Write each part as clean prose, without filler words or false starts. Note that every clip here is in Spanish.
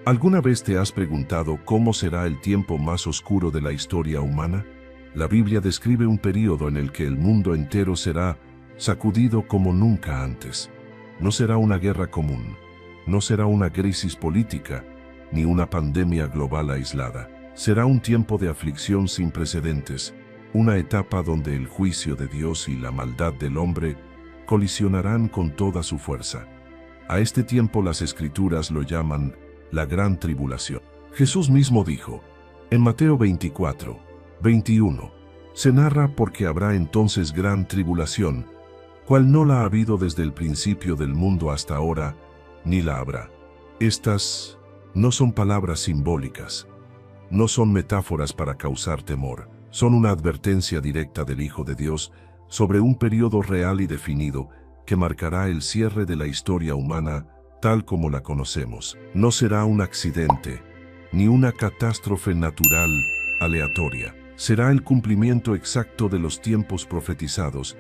¿Alguna vez te has preguntado cómo será el tiempo más oscuro de la historia humana? La Biblia describe un período en el que el mundo entero será sacudido como nunca antes. No será una guerra común, no será una crisis política, ni una pandemia global aislada. Será un tiempo de aflicción sin precedentes, una etapa donde el juicio de Dios y la maldad del hombre colisionarán con toda su fuerza. A este tiempo las Escrituras lo llaman la Gran Tribulación. Jesús mismo dijo, en Mateo 24, 21, se narra porque habrá entonces gran tribulación, cual no la ha habido desde el principio del mundo hasta ahora, ni la habrá. Estas no son palabras simbólicas, no son metáforas para causar temor, son una advertencia directa del Hijo de Dios sobre un periodo real y definido que marcará el cierre de la historia humana tal como la conocemos. No será un accidente, ni una catástrofe natural aleatoria. Será el cumplimiento exacto de los tiempos profetizados,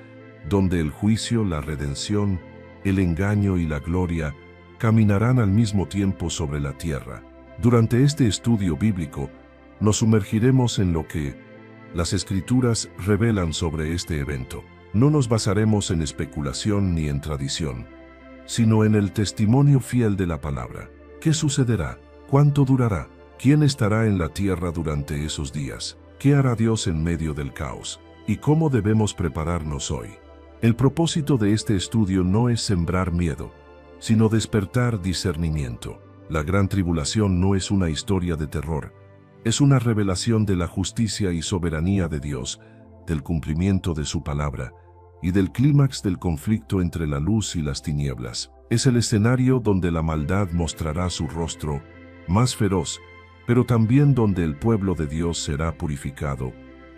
donde el juicio, la redención, el engaño y la gloria caminarán al mismo tiempo sobre la tierra. Durante este estudio bíblico, nos sumergiremos en lo que las Escrituras revelan sobre este evento. No nos basaremos en especulación ni en tradición, sino en el testimonio fiel de la palabra. ¿Qué sucederá? ¿Cuánto durará? ¿Quién estará en la tierra durante esos días? ¿Qué hará Dios en medio del caos? ¿Y cómo debemos prepararnos hoy? El propósito de este estudio no es sembrar miedo, sino despertar discernimiento. La gran tribulación no es una historia de terror, es una revelación de la justicia y soberanía de Dios, del cumplimiento de su palabra y del clímax del conflicto entre la luz y las tinieblas. Es el escenario donde la maldad mostrará su rostro más feroz, pero también donde el pueblo de Dios será purificado,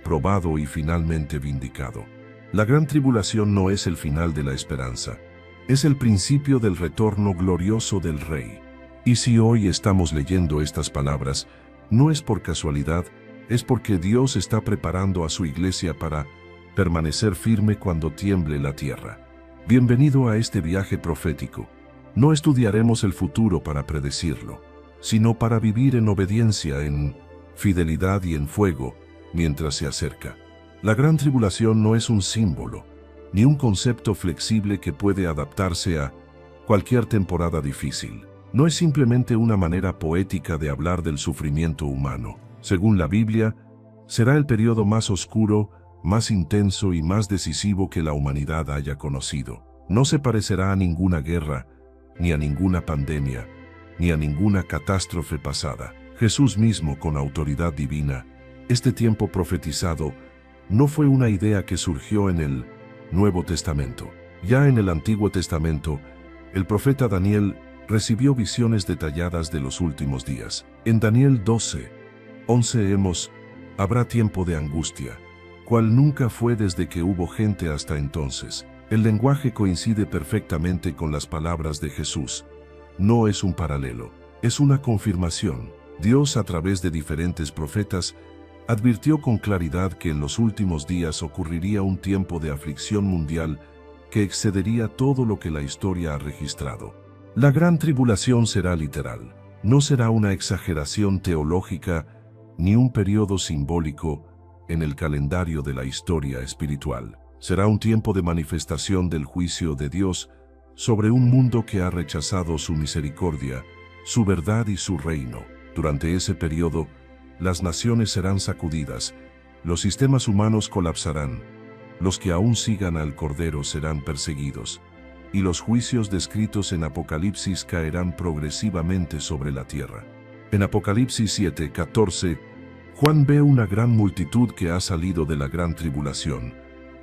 probado y finalmente vindicado. La gran tribulación no es el final de la esperanza, es el principio del retorno glorioso del Rey. Y si hoy estamos leyendo estas palabras, no es por casualidad, es porque Dios está preparando a su iglesia para permanecer firme cuando tiemble la tierra. Bienvenido a este viaje profético. No estudiaremos el futuro para predecirlo, sino para vivir en obediencia, en fidelidad y en fuego, mientras se acerca. La gran tribulación no es un símbolo, ni un concepto flexible que puede adaptarse a cualquier temporada difícil. No es simplemente una manera poética de hablar del sufrimiento humano. Según la Biblia, será el periodo más oscuro, más intenso y más decisivo que la humanidad haya conocido. No se parecerá a ninguna guerra, ni a ninguna pandemia, ni a ninguna catástrofe pasada. Jesús mismo, con autoridad divina, este tiempo profetizado no fue una idea que surgió en el Nuevo Testamento. Ya en el Antiguo Testamento, el profeta Daniel recibió visiones detalladas de los últimos días. En Daniel 12:11 habrá tiempo de angustia, cual nunca fue desde que hubo gente hasta entonces. El lenguaje coincide perfectamente con las palabras de Jesús. No es un paralelo, es una confirmación. Dios, a través de diferentes profetas, advirtió con claridad que en los últimos días ocurriría un tiempo de aflicción mundial que excedería todo lo que la historia ha registrado. La gran tribulación será literal, no será una exageración teológica ni un periodo simbólico en el calendario de la historia espiritual. Será un tiempo de manifestación del juicio de Dios sobre un mundo que ha rechazado su misericordia, su verdad y su reino. Durante ese periodo, las naciones serán sacudidas, los sistemas humanos colapsarán, los que aún sigan al Cordero serán perseguidos, y los juicios descritos en Apocalipsis caerán progresivamente sobre la tierra. En Apocalipsis 7:14, Juan ve una gran multitud que ha salido de la gran tribulación,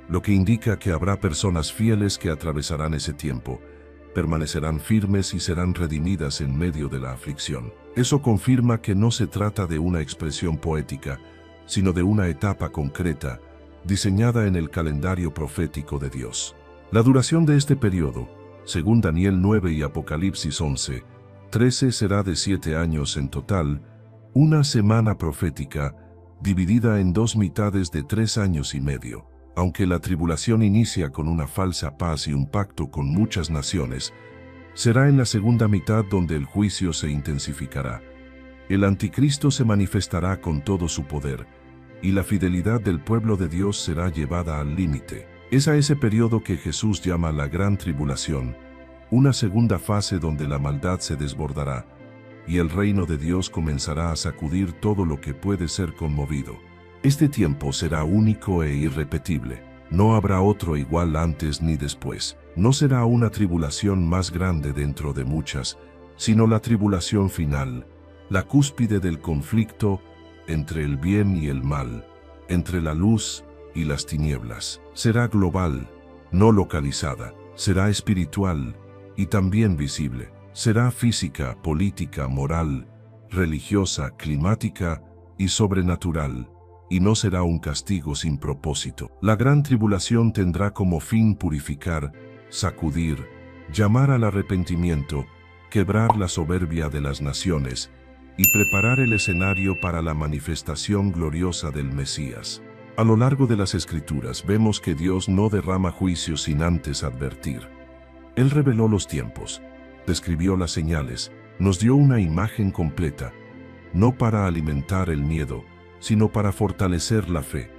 lo que indica que habrá personas fieles que atravesarán ese tiempo, permanecerán firmes y serán redimidas en medio de la aflicción. Eso confirma que no se trata de una expresión poética, sino de una etapa concreta, diseñada en el calendario profético de Dios. La duración de este periodo, según Daniel 9 y Apocalipsis 11:13, será de 7 años en total, una semana profética, dividida en 2 mitades de 3 años y medio. Aunque la tribulación inicia con una falsa paz y un pacto con muchas naciones, será en la segunda mitad donde el juicio se intensificará. El anticristo se manifestará con todo su poder, y la fidelidad del pueblo de Dios será llevada al límite. Es a ese periodo que Jesús llama la gran tribulación, una segunda fase donde la maldad se desbordará, y el reino de Dios comenzará a sacudir todo lo que puede ser conmovido. Este tiempo será único e irrepetible. No habrá otro igual antes ni después. No será una tribulación más grande dentro de muchas, sino la tribulación final, la cúspide del conflicto entre el bien y el mal, entre la luz y las tinieblas. Será global, no localizada, será espiritual y también visible. Será física, política, moral, religiosa, climática y sobrenatural, y no será un castigo sin propósito. La gran tribulación tendrá como fin purificar, sacudir, llamar al arrepentimiento, quebrar la soberbia de las naciones y preparar el escenario para la manifestación gloriosa del Mesías. A lo largo de las Escrituras vemos que Dios no derrama juicio sin antes advertir. Él reveló los tiempos, describió las señales, nos dio una imagen completa, no para alimentar el miedo, sino para fortalecer la fe,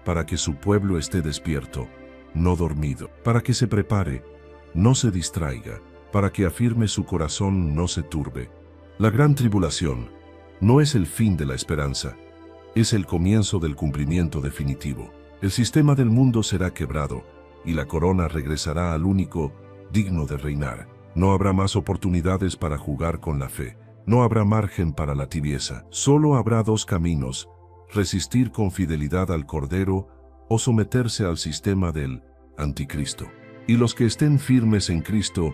para que su pueblo esté despierto, no dormido, para que se prepare, no se distraiga, para que afirme su corazón, no se turbe. La gran tribulación no es el fin de la esperanza, es el comienzo del cumplimiento definitivo. El sistema del mundo será quebrado, y la corona regresará al único digno de reinar. No habrá más oportunidades para jugar con la fe, no habrá margen para la tibieza. Solo habrá dos caminos: resistir con fidelidad al Cordero o someterse al sistema del anticristo. Y los que estén firmes en Cristo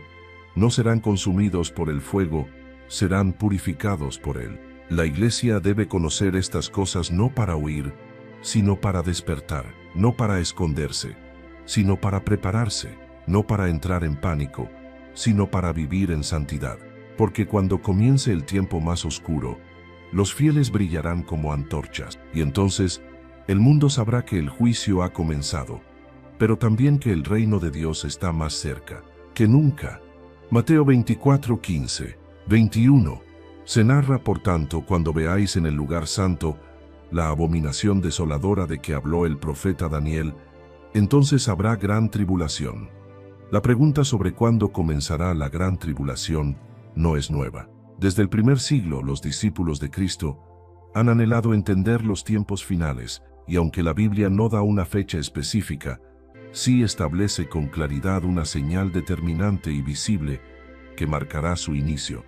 no serán consumidos por el fuego, serán purificados por él. La Iglesia debe conocer estas cosas no para huir, sino para despertar, no para esconderse, sino para prepararse, no para entrar en pánico, sino para vivir en santidad. Porque cuando comience el tiempo más oscuro, los fieles brillarán como antorchas, y entonces el mundo sabrá que el juicio ha comenzado, pero también que el reino de Dios está más cerca que nunca. Mateo 24, 15, 21. Se narra, por tanto, cuando veáis en el lugar santo la abominación desoladora de que habló el profeta Daniel, entonces habrá gran tribulación. La pregunta sobre cuándo comenzará la gran tribulación no es nueva. Desde el primer siglo, los discípulos de Cristo han anhelado entender los tiempos finales, y aunque la Biblia no da una fecha específica, sí establece con claridad una señal determinante y visible que marcará su inicio: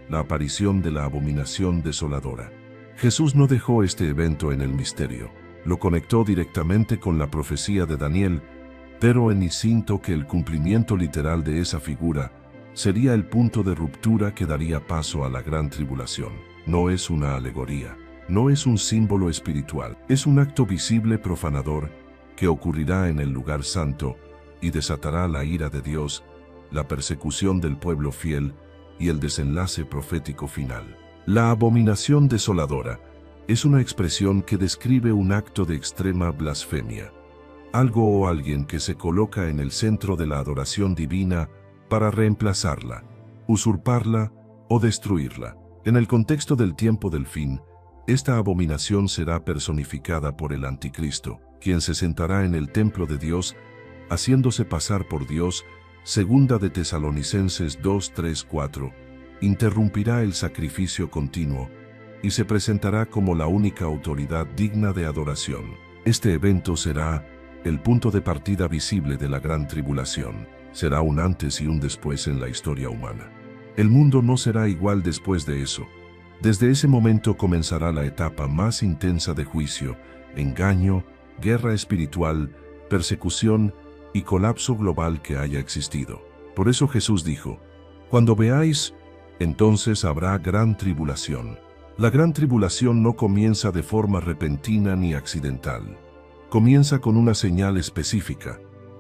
la aparición de la abominación desoladora. Jesús no dejó este evento en el misterio, lo conectó directamente con la profecía de Daniel, pero en instinto que el cumplimiento literal de esa figura sería el punto de ruptura que daría paso a la gran tribulación. No es una alegoría, no es un símbolo espiritual, es un acto visible profanador que ocurrirá en el lugar santo y desatará la ira de Dios, la persecución del pueblo fiel y el desenlace profético final. La abominación desoladora es una expresión que describe un acto de extrema blasfemia, algo o alguien que se coloca en el centro de la adoración divina para reemplazarla, usurparla o destruirla. En el contexto del tiempo del fin, esta abominación será personificada por el anticristo, quien se sentará en el templo de Dios, haciéndose pasar por Dios. Segunda de Tesalonicenses 2, 3, 4. Interrumpirá el sacrificio continuo y se presentará como la única autoridad digna de adoración. Este evento será el punto de partida visible de la gran tribulación. Será un antes y un después en la historia humana. El mundo no será igual después de eso. Desde ese momento comenzará la etapa más intensa de juicio, engaño, guerra espiritual, persecución y colapso global que haya existido. Por eso Jesús dijo: cuando veáis, entonces habrá gran tribulación. La gran tribulación no comienza de forma repentina ni accidental. Comienza con una señal específica,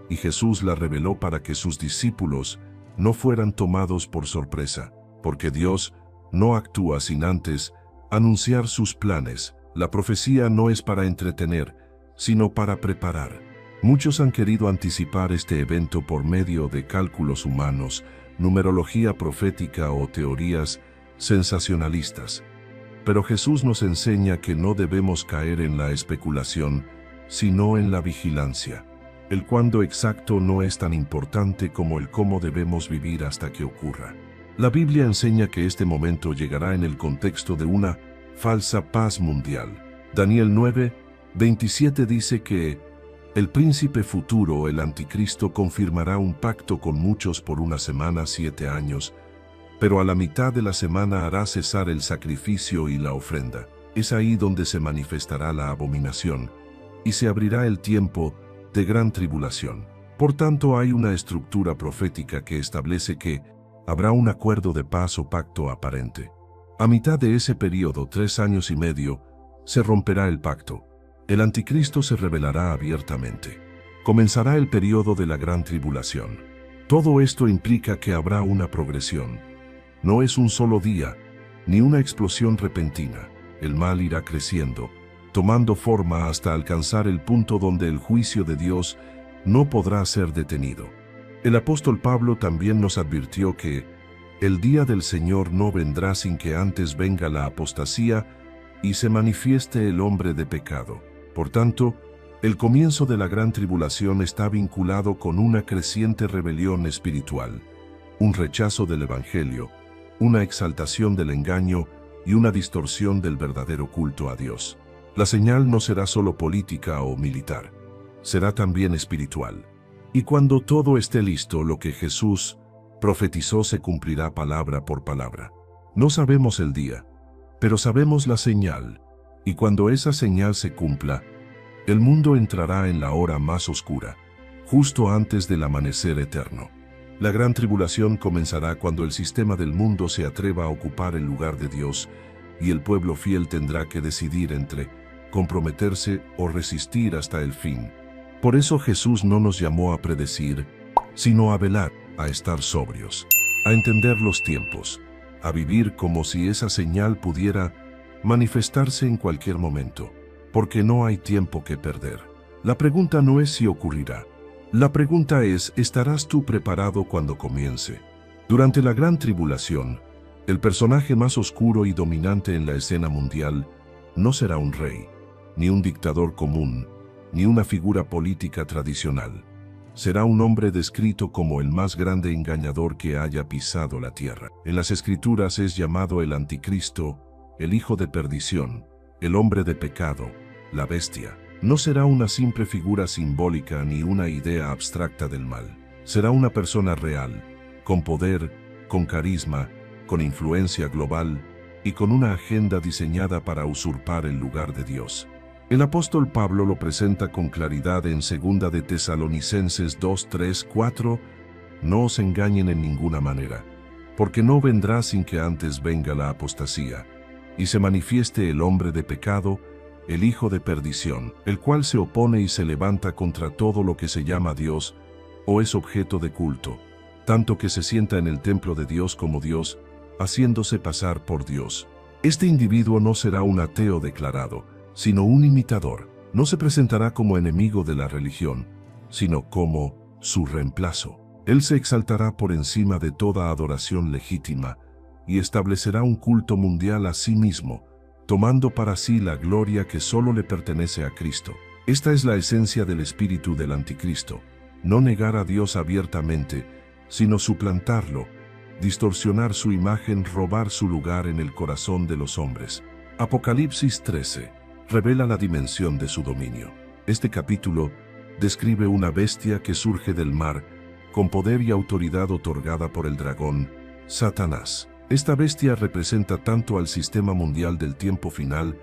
y Jesús la reveló para que sus discípulos no fueran tomados por sorpresa, porque Dios no actúa sin antes anunciar sus planes. La profecía no es para entretener, sino para preparar. Muchos han querido anticipar este evento por medio de cálculos humanos, numerología profética o teorías sensacionalistas. Pero Jesús nos enseña que no debemos caer en la especulación, sino en la vigilancia. El cuándo exacto no es tan importante como el cómo debemos vivir hasta que ocurra. La Biblia enseña que este momento llegará en el contexto de una falsa paz mundial. Daniel 9:27 dice que el príncipe futuro, el anticristo, confirmará un pacto con muchos por una semana, 7 años, pero a la mitad de la semana hará cesar el sacrificio y la ofrenda. Es ahí donde se manifestará la abominación, y se abrirá el tiempo de gran tribulación. Por tanto, hay una estructura profética que establece que habrá un acuerdo de paz o pacto aparente. A mitad de ese periodo, 3 años y medio, se romperá el pacto. El anticristo se revelará abiertamente. Comenzará el periodo de la gran tribulación. Todo esto implica que habrá una progresión. No es un solo día, ni una explosión repentina. El mal irá creciendo, tomando forma hasta alcanzar el punto donde el juicio de Dios no podrá ser detenido. El apóstol Pablo también nos advirtió que el día del Señor no vendrá sin que antes venga la apostasía y se manifieste el hombre de pecado. Por tanto, el comienzo de la gran tribulación está vinculado con una creciente rebelión espiritual, un rechazo del Evangelio, una exaltación del engaño y una distorsión del verdadero culto a Dios. La señal no será solo política o militar, será también espiritual. Y cuando todo esté listo, lo que Jesús profetizó se cumplirá palabra por palabra. No sabemos el día, pero sabemos la señal, y cuando esa señal se cumpla, el mundo entrará en la hora más oscura, justo antes del amanecer eterno. La gran tribulación comenzará cuando el sistema del mundo se atreva a ocupar el lugar de Dios, y el pueblo fiel tendrá que decidir entre comprometerse o resistir hasta el fin. Por eso Jesús no nos llamó a predecir, sino a velar, a estar sobrios, a entender los tiempos, a vivir como si esa señal pudiera manifestarse en cualquier momento, porque no hay tiempo que perder. La pregunta no es si ocurrirá. La pregunta es, ¿estarás tú preparado cuando comience? Durante la gran tribulación, el personaje más oscuro y dominante en la escena mundial no será un rey, ni un dictador común, ni una figura política tradicional. Será un hombre descrito como el más grande engañador que haya pisado la tierra. En las Escrituras es llamado el anticristo, el hijo de perdición, el hombre de pecado, la bestia. No será una simple figura simbólica ni una idea abstracta del mal. Será una persona real, con poder, con carisma, con influencia global y con una agenda diseñada para usurpar el lugar de Dios. El apóstol Pablo lo presenta con claridad en 2 de Tesalonicenses 2:3-4. No os engañen en ninguna manera, porque no vendrá sin que antes venga la apostasía, y se manifieste el hombre de pecado, el hijo de perdición, el cual se opone y se levanta contra todo lo que se llama Dios o es objeto de culto, tanto que se sienta en el templo de Dios como Dios, haciéndose pasar por Dios. Este individuo no será un ateo declarado, sino un imitador. No se presentará como enemigo de la religión, sino como su reemplazo. Él se exaltará por encima de toda adoración legítima y establecerá un culto mundial a sí mismo, tomando para sí la gloria que solo le pertenece a Cristo. Esta es la esencia del espíritu del anticristo: no negar a Dios abiertamente, sino suplantarlo, distorsionar su imagen, robar su lugar en el corazón de los hombres. Apocalipsis 13 revela la dimensión de su dominio. Este capítulo describe una bestia que surge del mar, con poder y autoridad otorgada por el dragón, Satanás. Esta bestia representa tanto al sistema mundial del tiempo final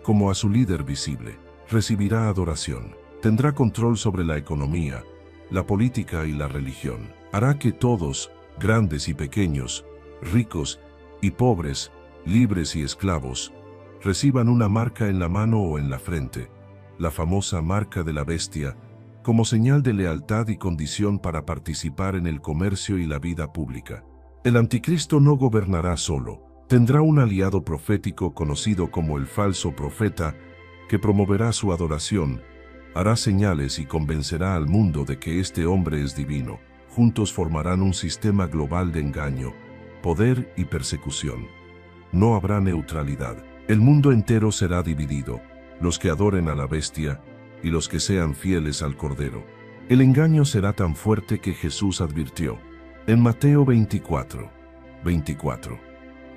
como a su líder visible. Recibirá adoración, tendrá control sobre la economía, la política y la religión. Hará que todos, grandes y pequeños, ricos y pobres, libres y esclavos, reciban una marca en la mano o en la frente, la famosa marca de la bestia, como señal de lealtad y condición para participar en el comercio y la vida pública. El anticristo no gobernará solo, tendrá un aliado profético conocido como el falso profeta, que promoverá su adoración, hará señales y convencerá al mundo de que este hombre es divino. Juntos formarán un sistema global de engaño, poder y persecución. No habrá neutralidad. El mundo entero será dividido, los que adoren a la bestia y los que sean fieles al Cordero. El engaño será tan fuerte que Jesús advirtió. En Mateo 24.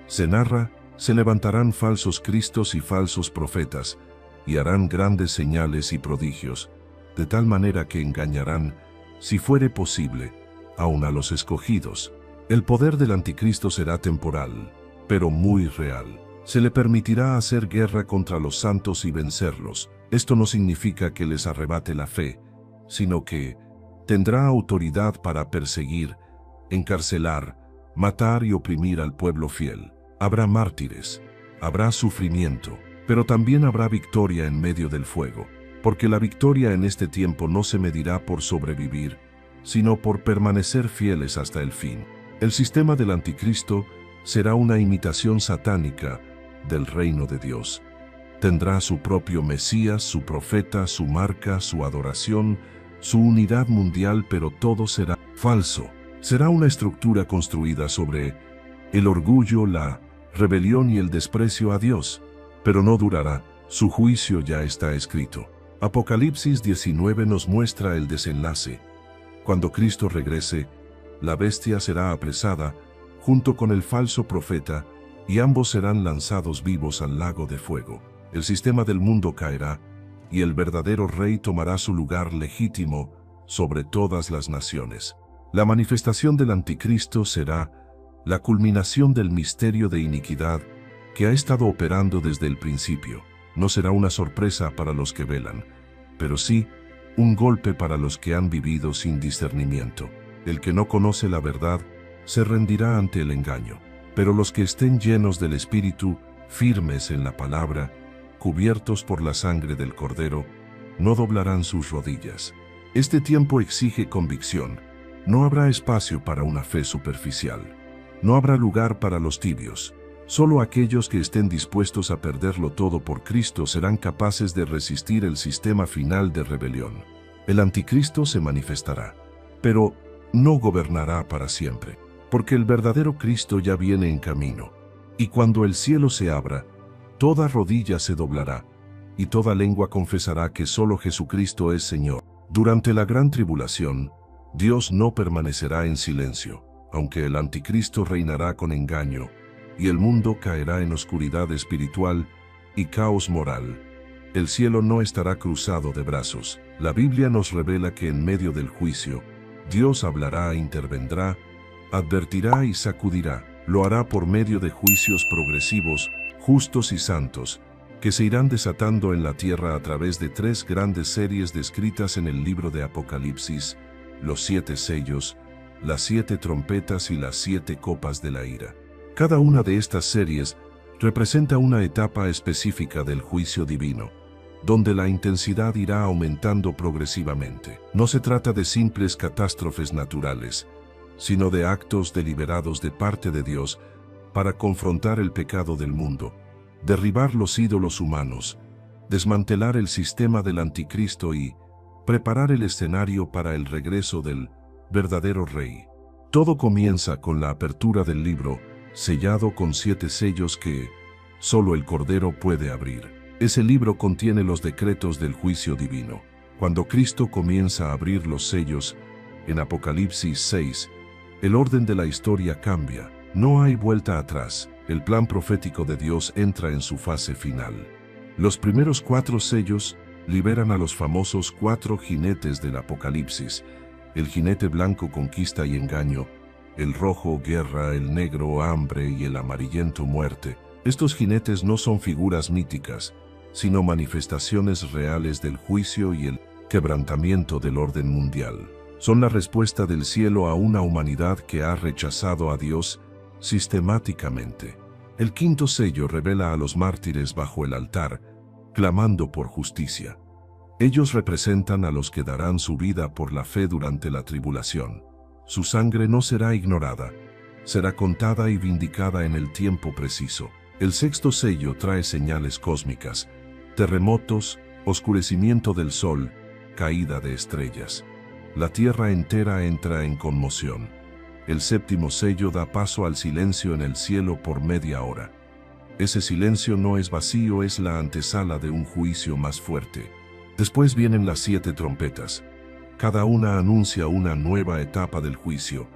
Se narra: se levantarán falsos cristos y falsos profetas, y harán grandes señales y prodigios, de tal manera que engañarán, si fuere posible, aun a los escogidos. El poder del anticristo será temporal, pero muy real. Se le permitirá hacer guerra contra los santos y vencerlos. Esto no significa que les arrebate la fe, sino que tendrá autoridad para perseguir, encarcelar, matar y oprimir al pueblo fiel. Habrá mártires, habrá sufrimiento, pero también habrá victoria en medio del fuego, porque la victoria en este tiempo no se medirá por sobrevivir, sino por permanecer fieles hasta el fin. El sistema del anticristo será una imitación satánica del reino de Dios. Tendrá su propio Mesías, su profeta, su marca, su adoración, su unidad mundial, pero todo será falso. Será una estructura construida sobre el orgullo, la rebelión y el desprecio a Dios, pero no durará. Su juicio ya está escrito. Apocalipsis 19 nos muestra el desenlace. Cuando Cristo regrese, la bestia será apresada junto con el falso profeta, y ambos serán lanzados vivos al lago de fuego. El sistema del mundo caerá, y el verdadero rey tomará su lugar legítimo sobre todas las naciones. La manifestación del anticristo será la culminación del misterio de iniquidad que ha estado operando desde el principio. No será una sorpresa para los que velan, pero sí un golpe para los que han vivido sin discernimiento. El que no conoce la verdad se rendirá ante el engaño, pero los que estén llenos del Espíritu, firmes en la palabra, cubiertos por la sangre del Cordero, no doblarán sus rodillas. Este tiempo exige convicción. No habrá espacio para una fe superficial. No habrá lugar para los tibios. Solo aquellos que estén dispuestos a perderlo todo por Cristo serán capaces de resistir el sistema final de rebelión. El anticristo se manifestará, pero no gobernará para siempre, porque el verdadero Cristo ya viene en camino. Y cuando el cielo se abra, toda rodilla se doblará, y toda lengua confesará que solo Jesucristo es Señor. Durante la gran tribulación, Dios no permanecerá en silencio, aunque el anticristo reinará con engaño, y el mundo caerá en oscuridad espiritual y caos moral. El cielo no estará cruzado de brazos. La Biblia nos revela que en medio del juicio, Dios hablará, intervendrá, advertirá y sacudirá. Lo hará por medio de juicios progresivos, justos y santos, que se irán desatando en la tierra a través de 3 grandes series descritas en el libro de Apocalipsis: los 7 sellos, las 7 trompetas y las 7 copas de la ira. Cada una de estas series representa una etapa específica del juicio divino, donde la intensidad irá aumentando progresivamente. No se trata de simples catástrofes naturales, sino de actos deliberados de parte de Dios para confrontar el pecado del mundo, derribar los ídolos humanos, desmantelar el sistema del anticristo y preparar el escenario para el regreso del verdadero rey. Todo comienza con la apertura del libro, sellado con 7 sellos que solo el Cordero puede abrir. Ese libro contiene los decretos del juicio divino. Cuando Cristo comienza a abrir los sellos, en Apocalipsis 6, el orden de la historia cambia. No hay vuelta atrás. El plan profético de Dios entra en su fase final. Los primeros 4 sellos liberan a los famosos 4 jinetes del Apocalipsis. El jinete blanco, conquista y engaño; el rojo, guerra; el negro, hambre; y el amarillento, muerte. Estos jinetes no son figuras míticas, sino manifestaciones reales del juicio y el quebrantamiento del orden mundial. Son la respuesta del cielo a una humanidad que ha rechazado a Dios sistemáticamente. El 5.º sello revela a los mártires bajo el altar, clamando por justicia. Ellos representan a los que darán su vida por la fe durante la tribulación. Su sangre no será ignorada, será contada y vindicada en el tiempo preciso. El 6.º sello trae señales cósmicas: terremotos, oscurecimiento del sol, caída de estrellas. La tierra entera entra en conmoción. El 7.º sello da paso al silencio en el cielo por media hora. Ese silencio no es vacío, es la antesala de un juicio más fuerte. Después vienen las 7 trompetas. Cada una anuncia una nueva etapa del juicio,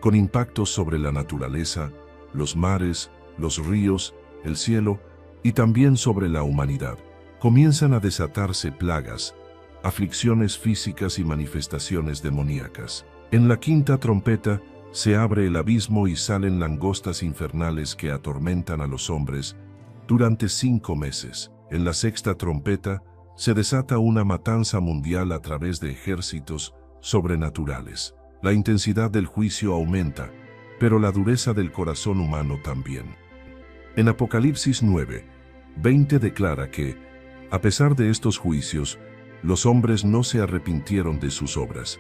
con impactos sobre la naturaleza, los mares, los ríos, el cielo y también sobre la humanidad. Comienzan a desatarse plagas, aflicciones físicas y manifestaciones demoníacas. En la 5ª trompeta se abre el abismo y salen langostas infernales que atormentan a los hombres durante 5 meses. En la 6ª trompeta se desata una matanza mundial a través de ejércitos sobrenaturales. La intensidad del juicio aumenta, pero la dureza del corazón humano también. En Apocalipsis 9:20 declara que, a pesar de estos juicios, los hombres no se arrepintieron de sus obras.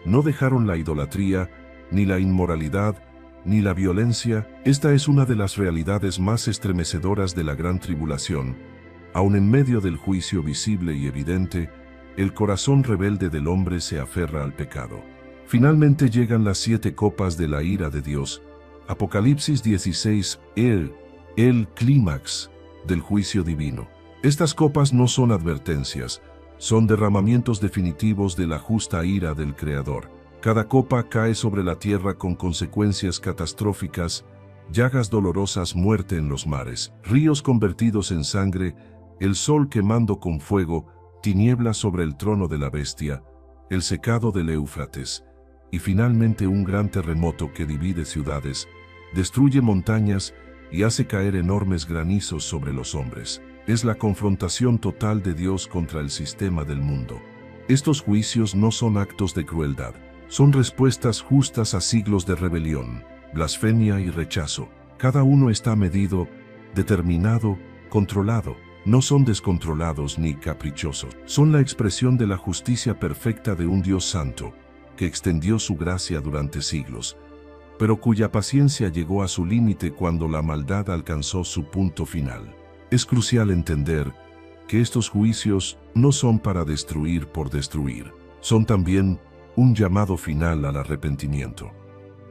No dejaron la idolatría, ni la inmoralidad, ni la violencia. Esta es una de las realidades más estremecedoras de la gran tribulación. Aun en medio del juicio visible y evidente, el corazón rebelde del hombre se aferra al pecado. Finalmente llegan las 7 copas de la ira de Dios. Apocalipsis 16, el clímax del juicio divino. Estas copas no son advertencias, son derramamientos definitivos de la justa ira del Creador. Cada copa cae sobre la tierra con consecuencias catastróficas, llagas dolorosas, muerte en los mares, ríos convertidos en sangre, el sol quemando con fuego, tinieblas sobre el trono de la bestia, el secado del Éufrates, y finalmente un gran terremoto que divide ciudades, destruye montañas y hace caer enormes granizos sobre los hombres. Es la confrontación total de Dios contra el sistema del mundo. Estos juicios no son actos de crueldad, son respuestas justas a siglos de rebelión, blasfemia y rechazo. Cada uno está medido, determinado, controlado. No son descontrolados ni caprichosos. Son la expresión de la justicia perfecta de un Dios santo, que extendió su gracia durante siglos, pero cuya paciencia llegó a su límite cuando la maldad alcanzó su punto final. Es crucial entender que estos juicios no son para destruir por destruir, son también un llamado final al arrepentimiento.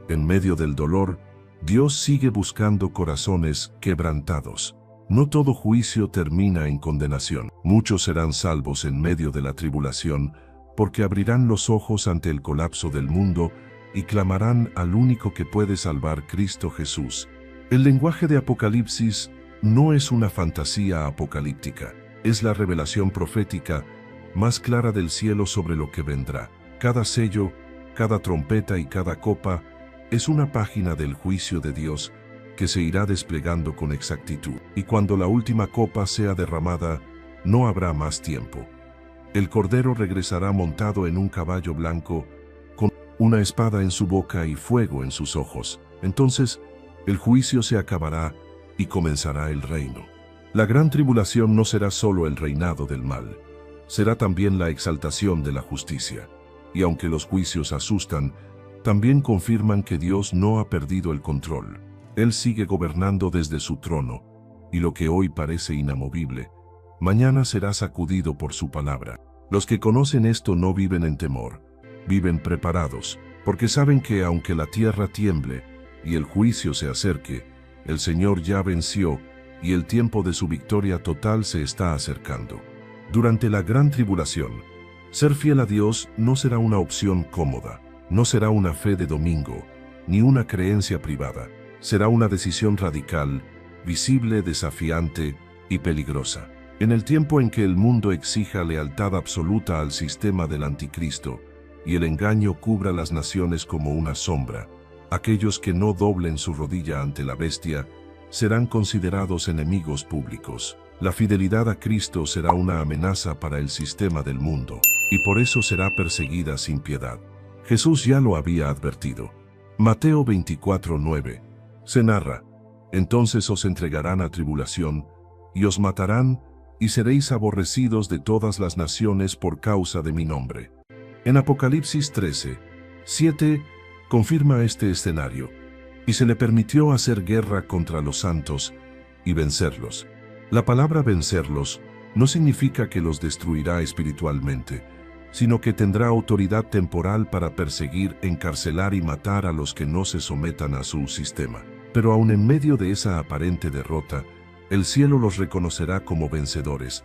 En medio del dolor, Dios sigue buscando corazones quebrantados. No todo juicio termina en condenación. Muchos serán salvos en medio de la tribulación, porque abrirán los ojos ante el colapso del mundo y clamarán al único que puede salvar, Cristo Jesús. El lenguaje de Apocalipsis no es una fantasía apocalíptica, es la revelación profética más clara del cielo sobre lo que vendrá. Cada sello, cada trompeta y cada copa es una página del juicio de Dios que se irá desplegando con exactitud. Y cuando la última copa sea derramada, no habrá más tiempo. El Cordero regresará montado en un caballo blanco, con una espada en su boca y fuego en sus ojos. Entonces, el juicio se acabará y comenzará el reino. La gran tribulación no será solo el reinado del mal, será también la exaltación de la justicia. Y aunque los juicios asustan, también confirman que Dios no ha perdido el control. Él sigue gobernando desde su trono, y lo que hoy parece inamovible, mañana será sacudido por su palabra. Los que conocen esto no viven en temor, viven preparados, porque saben que aunque la tierra tiemble y el juicio se acerque, el Señor ya venció y el tiempo de su victoria total se está acercando. Durante la gran tribulación, ser fiel a Dios no será una opción cómoda, no será una fe de domingo, ni una creencia privada. Será una decisión radical, visible, desafiante y peligrosa. En el tiempo en que el mundo exija lealtad absoluta al sistema del anticristo y el engaño cubra las naciones como una sombra, aquellos que no doblen su rodilla ante la bestia serán considerados enemigos públicos. La fidelidad a Cristo será una amenaza para el sistema del mundo, y por eso será perseguida sin piedad. Jesús ya lo había advertido. Mateo 24:9. Se narra: entonces os entregarán a tribulación, y os matarán, y seréis aborrecidos de todas las naciones por causa de mi nombre. En Apocalipsis 13:7 confirma este escenario, y se le permitió hacer guerra contra los santos y vencerlos. La palabra vencerlos no significa que los destruirá espiritualmente, sino que tendrá autoridad temporal para perseguir, encarcelar y matar a los que no se sometan a su sistema. Pero aun en medio de esa aparente derrota, El cielo los reconocerá como vencedores,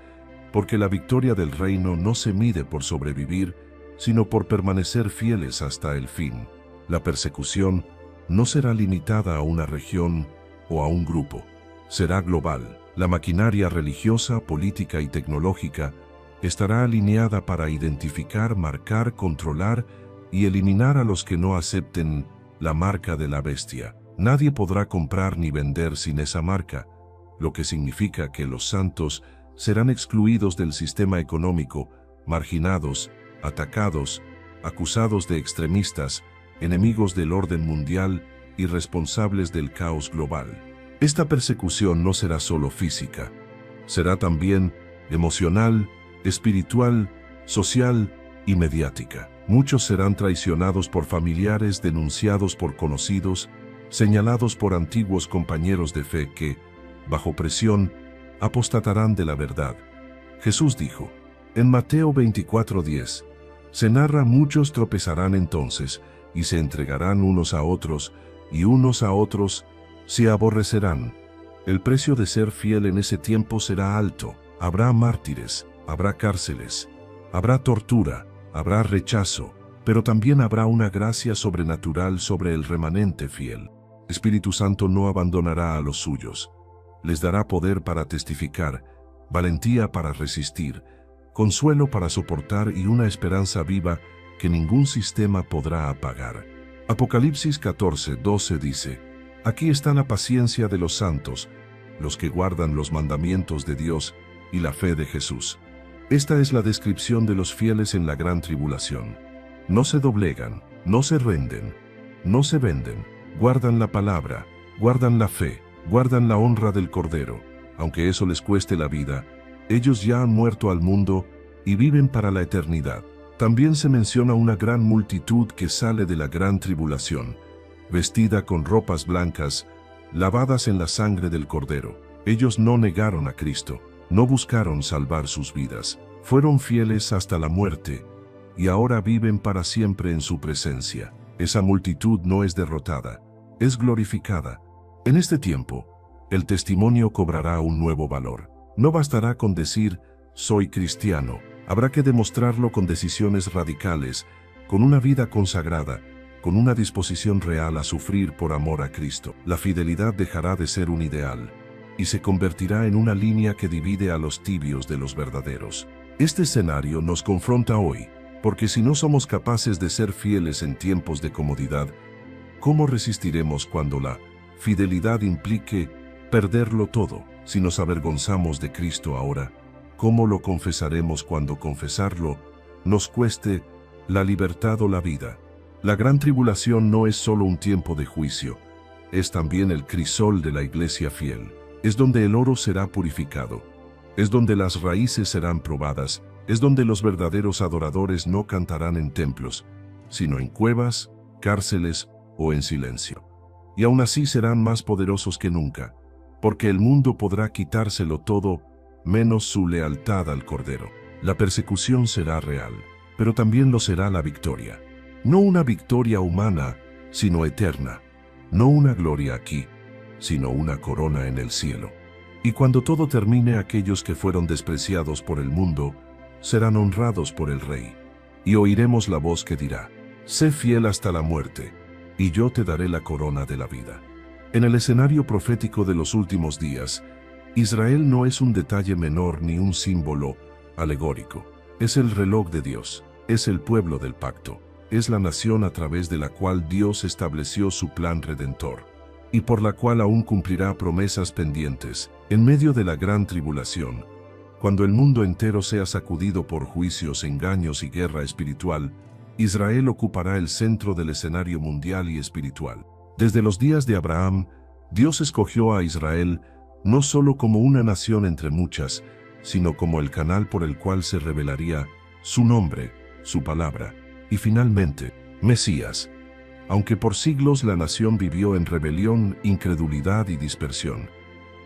porque la victoria del reino no se mide por sobrevivir, sino por permanecer fieles hasta el fin. La persecución no será limitada a una región o a un grupo. Será global. La maquinaria religiosa, política y tecnológica estará alineada para identificar, marcar, controlar y eliminar a los que no acepten la marca de la bestia. Nadie podrá comprar ni vender sin esa marca, lo que significa que los santos serán excluidos del sistema económico, marginados, atacados, acusados de extremistas, enemigos del orden mundial y responsables del caos global. Esta persecución no será solo física, será también emocional, espiritual, social y mediática. Muchos serán traicionados por familiares, denunciados por conocidos, señalados por antiguos compañeros de fe que, bajo presión, apostatarán de la verdad. Jesús dijo, en Mateo 24:10, se narra: muchos tropezarán entonces, y se entregarán unos a otros, y unos a otros se aborrecerán. El precio de ser fiel en ese tiempo será alto. Habrá mártires, habrá cárceles, habrá tortura, habrá rechazo, pero también habrá una gracia sobrenatural sobre el remanente fiel. Espíritu Santo no abandonará a los suyos. Les dará poder para testificar, valentía para resistir, consuelo para soportar y una esperanza viva que ningún sistema podrá apagar. Apocalipsis 14:12 dice, aquí está la paciencia de los santos, los que guardan los mandamientos de Dios y la fe de Jesús. Esta es la descripción de los fieles en la gran tribulación. No se doblegan, no se renden, no se venden, guardan la palabra, guardan la fe, guardan la honra del Cordero. Aunque eso les cueste la vida, ellos ya han muerto al mundo y viven para la eternidad. También se menciona una gran multitud que sale de la gran tribulación, vestida con ropas blancas, lavadas en la sangre del Cordero. Ellos no negaron a Cristo, no buscaron salvar sus vidas, fueron fieles hasta la muerte, y ahora viven para siempre en su presencia. Esa multitud no es derrotada, es glorificada. En este tiempo, el testimonio cobrará un nuevo valor. No bastará con decir, soy cristiano. Habrá que demostrarlo con decisiones radicales, con una vida consagrada, con una disposición real a sufrir por amor a Cristo. La fidelidad dejará de ser un ideal y se convertirá en una línea que divide a los tibios de los verdaderos. Este escenario nos confronta hoy, porque si no somos capaces de ser fieles en tiempos de comodidad, ¿cómo resistiremos cuando la fidelidad implique perderlo todo? Si nos avergonzamos de Cristo ahora, ¿cómo lo confesaremos cuando confesarlo nos cueste la libertad o la vida? La gran tribulación no es solo un tiempo de juicio, es también el crisol de la iglesia fiel. Es donde el oro será purificado, es donde las raíces serán probadas, es donde los verdaderos adoradores no cantarán en templos, sino en cuevas, cárceles o en silencio. Y aún así serán más poderosos que nunca, porque el mundo podrá quitárselo todo, menos su lealtad al Cordero. La persecución será real, pero también lo será la victoria. No una victoria humana, sino eterna. No una gloria aquí, sino una corona en el cielo. Y cuando todo termine, aquellos que fueron despreciados por el mundo serán honrados por el Rey. Y oiremos la voz que dirá, sé fiel hasta la muerte, y yo te daré la corona de la vida. En el escenario profético de los últimos días, Israel no es un detalle menor ni un símbolo alegórico. Es el reloj de Dios, es el pueblo del pacto, es la nación a través de la cual Dios estableció su plan redentor, y por la cual aún cumplirá promesas pendientes. En medio de la gran tribulación, cuando el mundo entero sea sacudido por juicios, engaños y guerra espiritual, Israel ocupará el centro del escenario mundial y espiritual. Desde los días de Abraham, Dios escogió a Israel no solo como una nación entre muchas, sino como el canal por el cual se revelaría su nombre, su palabra, y finalmente, Mesías. Aunque por siglos la nación vivió en rebelión, incredulidad y dispersión,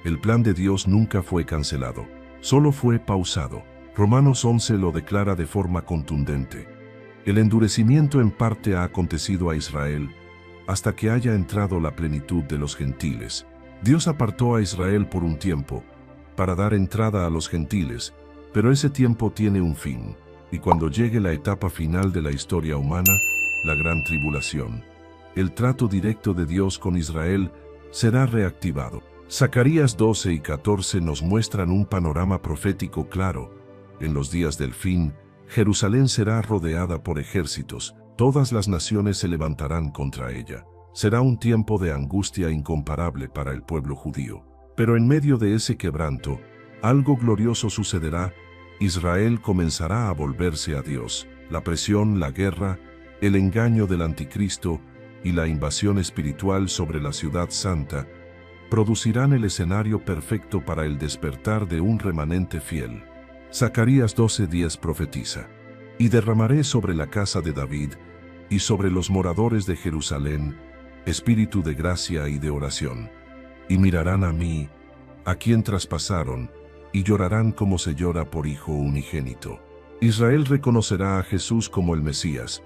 el plan de Dios nunca fue cancelado, solo fue pausado. Romanos 11 lo declara de forma contundente. El endurecimiento en parte ha acontecido a Israel hasta que haya entrado la plenitud de los gentiles. Dios apartó a Israel por un tiempo, para dar entrada a los gentiles, pero ese tiempo tiene un fin, y cuando llegue la etapa final de la historia humana, la gran tribulación, el trato directo de Dios con Israel será reactivado. Zacarías 12 y 14 nos muestran un panorama profético claro. En los días del fin, Jerusalén será rodeada por ejércitos, todas las naciones se levantarán contra ella. Será un tiempo de angustia incomparable para el pueblo judío. Pero en medio de ese quebranto, algo glorioso sucederá. Israel comenzará a volverse a Dios. La presión, la guerra, el engaño del anticristo y la invasión espiritual sobre la ciudad santa producirán el escenario perfecto para el despertar de un remanente fiel. Zacarías 12:10 profetiza: «Y derramaré sobre la casa de David y sobre los moradores de Jerusalén espíritu de gracia y de oración. Y mirarán a mí, a quien traspasaron, y llorarán como se llora por hijo unigénito». Israel reconocerá a Jesús como el Mesías,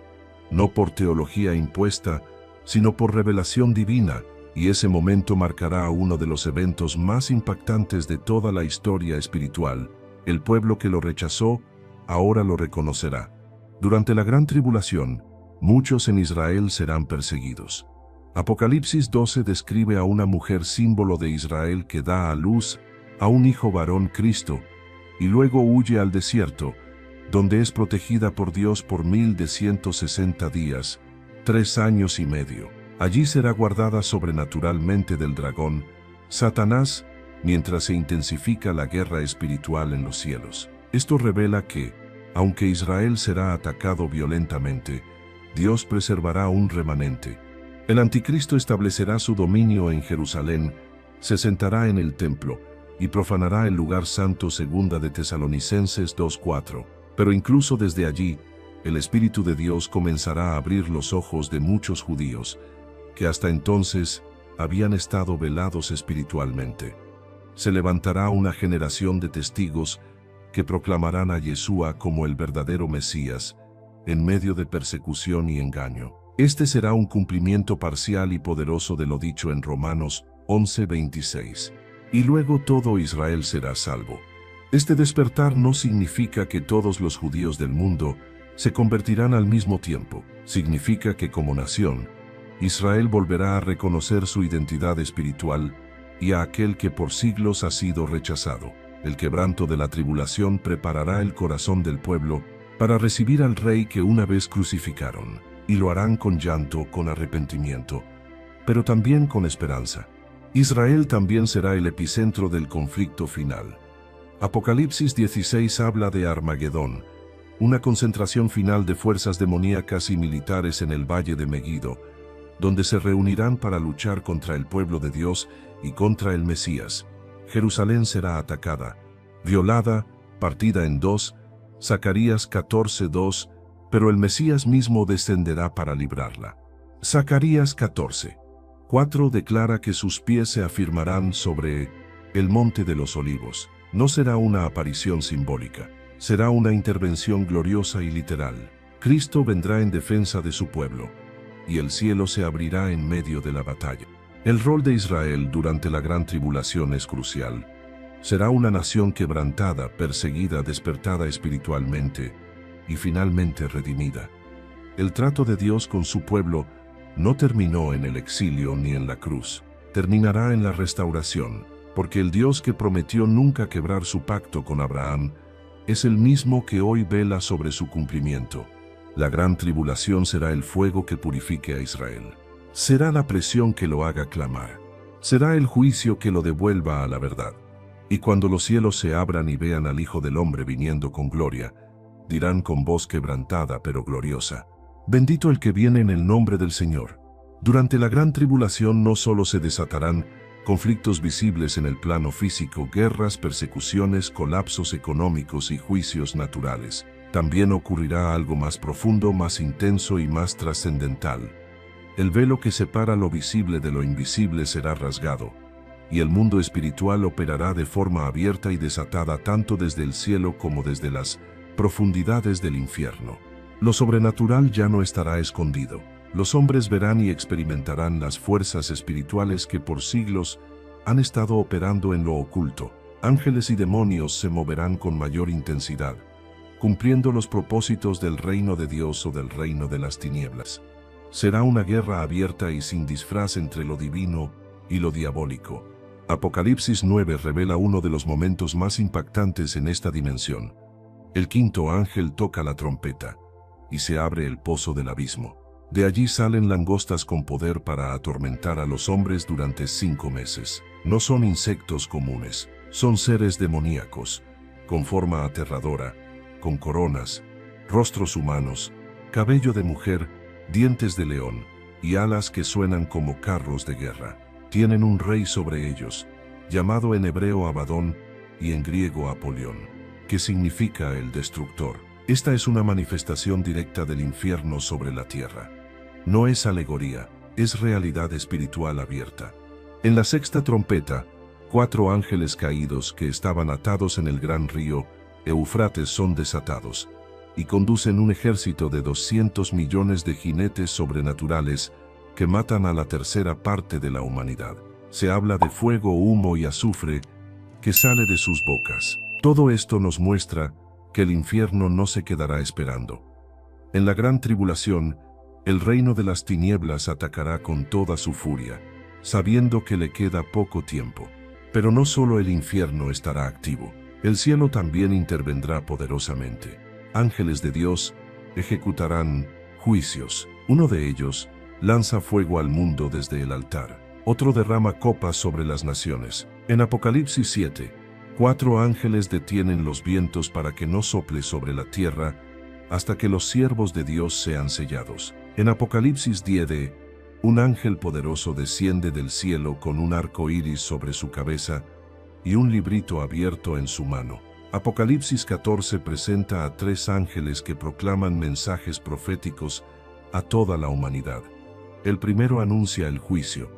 no por teología impuesta, sino por revelación divina, y ese momento marcará uno de los eventos más impactantes de toda la historia espiritual. El pueblo que lo rechazó, ahora lo reconocerá. Durante la gran tribulación, muchos en Israel serán perseguidos. Apocalipsis 12 describe a una mujer símbolo de Israel que da a luz a un hijo varón, Cristo, y luego huye al desierto, donde es protegida por Dios por 1160 días, 3 años y medio. Allí será guardada sobrenaturalmente del dragón, Satanás, mientras se intensifica la guerra espiritual en los cielos. Esto revela que, aunque Israel será atacado violentamente, Dios preservará un remanente. El anticristo establecerá su dominio en Jerusalén, se sentará en el templo y profanará el lugar santo. Segunda de Tesalonicenses 2:4. Pero incluso desde allí, el Espíritu de Dios comenzará a abrir los ojos de muchos judíos, que hasta entonces habían estado velados espiritualmente. Se levantará una generación de testigos que proclamarán a Yeshua como el verdadero Mesías, en medio de persecución y engaño. Este será un cumplimiento parcial y poderoso de lo dicho en Romanos 11:26. Y luego todo Israel será salvo. Este despertar no significa que todos los judíos del mundo se convertirán al mismo tiempo. Significa que como nación, Israel volverá a reconocer su identidad espiritual y a aquel que por siglos ha sido rechazado. El quebranto de la tribulación preparará el corazón del pueblo para recibir al Rey que una vez crucificaron, y lo harán con llanto, con arrepentimiento, pero también con esperanza. Israel también será el epicentro del conflicto final. Apocalipsis 16 habla de Armagedón, una concentración final de fuerzas demoníacas y militares en el valle de Megiddo, donde se reunirán para luchar contra el pueblo de Dios y contra el Mesías. Jerusalén será atacada, violada, partida en dos, Zacarías 14:2, pero el Mesías mismo descenderá para librarla. Zacarías 14:4 declara que sus pies se afirmarán sobre el monte de los olivos. No será una aparición simbólica, será una intervención gloriosa y literal. Cristo vendrá en defensa de su pueblo, y el cielo se abrirá en medio de la batalla. El rol de Israel durante la gran tribulación es crucial. Será una nación quebrantada, perseguida, despertada espiritualmente y finalmente redimida. El trato de Dios con su pueblo no terminó en el exilio ni en la cruz. Terminará en la restauración, porque el Dios que prometió nunca quebrar su pacto con Abraham es el mismo que hoy vela sobre su cumplimiento. La gran tribulación será el fuego que purifique a Israel. Será la presión que lo haga clamar. Será el juicio que lo devuelva a la verdad. Y cuando los cielos se abran y vean al Hijo del Hombre viniendo con gloria, dirán con voz quebrantada pero gloriosa: «Bendito el que viene en el nombre del Señor». Durante la gran tribulación no solo se desatarán conflictos visibles en el plano físico, guerras, persecuciones, colapsos económicos y juicios naturales. También ocurrirá algo más profundo, más intenso y más trascendental. El velo que separa lo visible de lo invisible será rasgado, y el mundo espiritual operará de forma abierta y desatada tanto desde el cielo como desde las profundidades del infierno. Lo sobrenatural ya no estará escondido. Los hombres verán y experimentarán las fuerzas espirituales que por siglos han estado operando en lo oculto. Ángeles y demonios se moverán con mayor intensidad, cumpliendo los propósitos del reino de Dios o del reino de las tinieblas. Será una guerra abierta y sin disfraz entre lo divino y lo diabólico. Apocalipsis 9 revela uno de los momentos más impactantes en esta dimensión. El quinto ángel toca la trompeta, y se abre el pozo del abismo. De allí salen langostas con poder para atormentar a los hombres durante 5 meses. No son insectos comunes, son seres demoníacos, con forma aterradora, con coronas, rostros humanos, cabello de mujer, dientes de león, y alas que suenan como carros de guerra. Tienen un rey sobre ellos, llamado en hebreo Abadón y en griego Apolión, que significa el destructor. Esta es una manifestación directa del infierno sobre la tierra. No es alegoría, es realidad espiritual abierta. En la sexta trompeta, 4 ángeles caídos que estaban atados en el gran río Eufrates son desatados, y conducen un ejército de 200 millones de jinetes sobrenaturales que matan a la tercera parte de la humanidad. Se habla de fuego, humo y azufre que sale de sus bocas. Todo esto nos muestra que el infierno no se quedará esperando. En la gran tribulación, el reino de las tinieblas atacará con toda su furia, sabiendo que le queda poco tiempo. Pero no solo el infierno estará activo, el cielo también intervendrá poderosamente. Ángeles de Dios ejecutarán juicios. Uno de ellos lanza fuego al mundo desde el altar. Otro derrama copas sobre las naciones. En Apocalipsis 7, 4 ángeles detienen los vientos para que no sople sobre la tierra hasta que los siervos de Dios sean sellados. En Apocalipsis 10, un ángel poderoso desciende del cielo con un arco iris sobre su cabeza y un librito abierto en su mano. Apocalipsis 14 presenta a 3 ángeles que proclaman mensajes proféticos a toda la humanidad. El primero anuncia el juicio,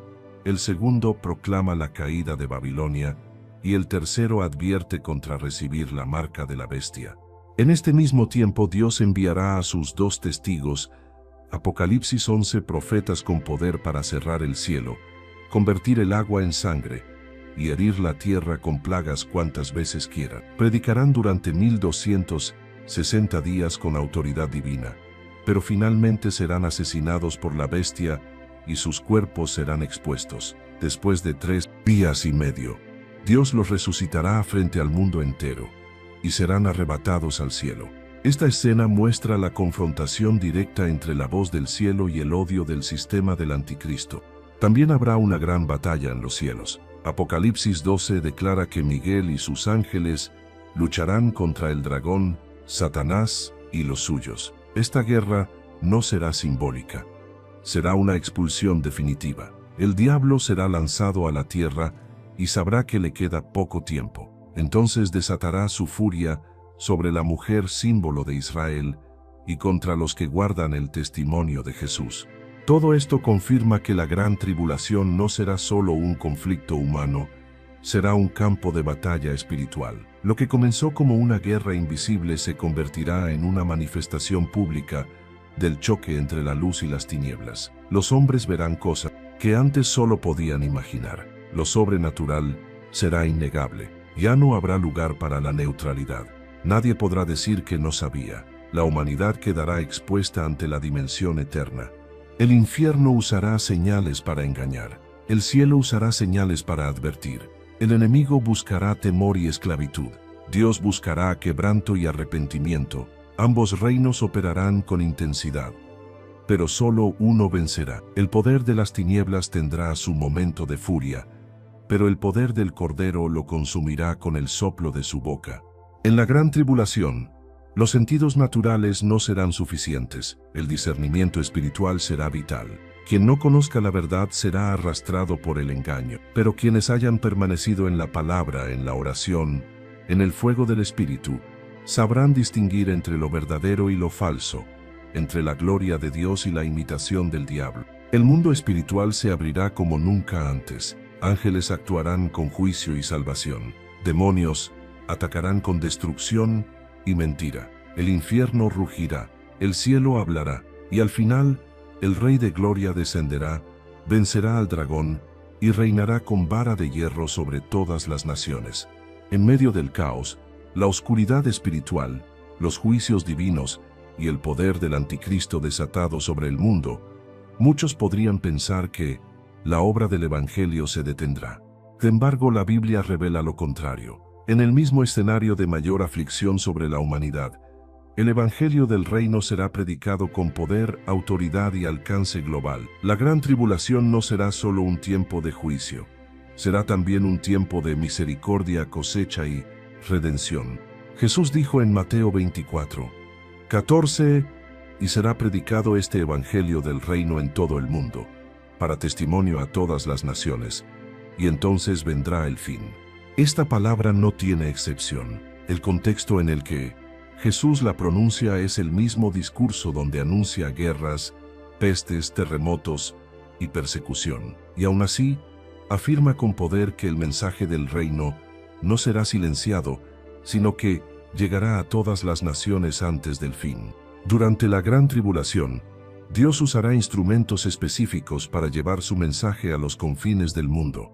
el segundo proclama la caída de Babilonia y el tercero advierte contra recibir la marca de la bestia. En este mismo tiempo Dios enviará a sus 2 testigos, Apocalipsis 11 profetas con poder para cerrar el cielo, convertir el agua en sangre y herir la tierra con plagas cuantas veces quieran. Predicarán durante 1260 días con autoridad divina, pero finalmente serán asesinados por la bestia y sus cuerpos serán expuestos. Después de 3 días y medio, Dios los resucitará frente al mundo entero y serán arrebatados al cielo. Esta escena muestra la confrontación directa entre la voz del cielo y el odio del sistema del anticristo. También habrá una gran batalla en los cielos. Apocalipsis 12 declara que Miguel y sus ángeles lucharán contra el dragón, Satanás y los suyos. Esta guerra no será simbólica. Será una expulsión definitiva. El diablo será lanzado a la tierra y sabrá que le queda poco tiempo. Entonces desatará su furia sobre la mujer símbolo de Israel y contra los que guardan el testimonio de Jesús. Todo esto confirma que la gran tribulación no será solo un conflicto humano, será un campo de batalla espiritual. Lo que comenzó como una guerra invisible se convertirá en una manifestación pública del choque entre la luz y las tinieblas. Los hombres verán cosas que antes solo podían imaginar. Lo sobrenatural será innegable. Ya no habrá lugar para la neutralidad. Nadie podrá decir que no sabía. La humanidad quedará expuesta ante la dimensión eterna. El infierno usará señales para engañar. El cielo usará señales para advertir. El enemigo buscará temor y esclavitud. Dios buscará quebranto y arrepentimiento. Ambos reinos operarán con intensidad. Pero solo uno vencerá. El poder de las tinieblas tendrá su momento de furia, pero el poder del Cordero lo consumirá con el soplo de su boca. En la gran tribulación, los sentidos naturales no serán suficientes. El discernimiento espiritual será vital. Quien no conozca la verdad será arrastrado por el engaño. Pero quienes hayan permanecido en la palabra, en la oración, en el fuego del Espíritu, sabrán distinguir entre lo verdadero y lo falso, entre la gloria de Dios y la imitación del diablo. El mundo espiritual se abrirá como nunca antes. Ángeles actuarán con juicio y salvación. Demonios atacarán con destrucción y mentira. El infierno rugirá, el cielo hablará, y al final, el Rey de Gloria descenderá, vencerá al dragón y reinará con vara de hierro sobre todas las naciones. En medio del caos, la oscuridad espiritual, los juicios divinos y el poder del anticristo desatado sobre el mundo, muchos podrían pensar que la obra del Evangelio se detendrá. Sin embargo, la Biblia revela lo contrario. En el mismo escenario de mayor aflicción sobre la humanidad, el Evangelio del Reino será predicado con poder, autoridad y alcance global. La gran tribulación no será solo un tiempo de juicio, será también un tiempo de misericordia, cosecha y redención. Jesús dijo en Mateo 24:14, y será predicado este Evangelio del Reino en todo el mundo, para testimonio a todas las naciones, y entonces vendrá el fin. Esta palabra no tiene excepción. El contexto en el que Jesús la pronuncia es el mismo discurso donde anuncia guerras, pestes, terremotos y persecución. Y aún así, afirma con poder que el mensaje del reino no será silenciado, sino que llegará a todas las naciones antes del fin. Durante la gran tribulación, Dios usará instrumentos específicos para llevar su mensaje a los confines del mundo.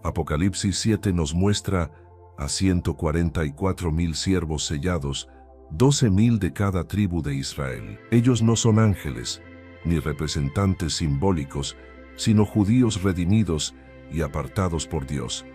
Apocalipsis 7 nos muestra a 144,000 siervos sellados, 12,000 de cada tribu de Israel. Ellos no son ángeles, ni representantes simbólicos, sino judíos redimidos y apartados por Dios,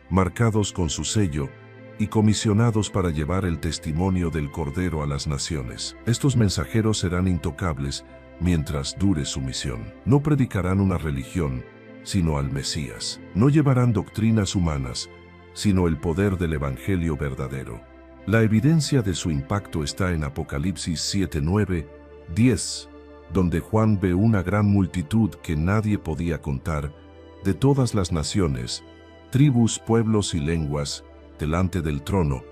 marcados con su sello y comisionados para llevar el testimonio del Cordero a las naciones. Estos mensajeros serán intocables mientras dure su misión. No predicarán una religión, sino al Mesías. No llevarán doctrinas humanas, sino el poder del Evangelio verdadero. La evidencia de su impacto está en Apocalipsis 7, 9, 10, donde Juan ve una gran multitud que nadie podía contar, de todas las naciones, tribus, pueblos y lenguas, delante del trono,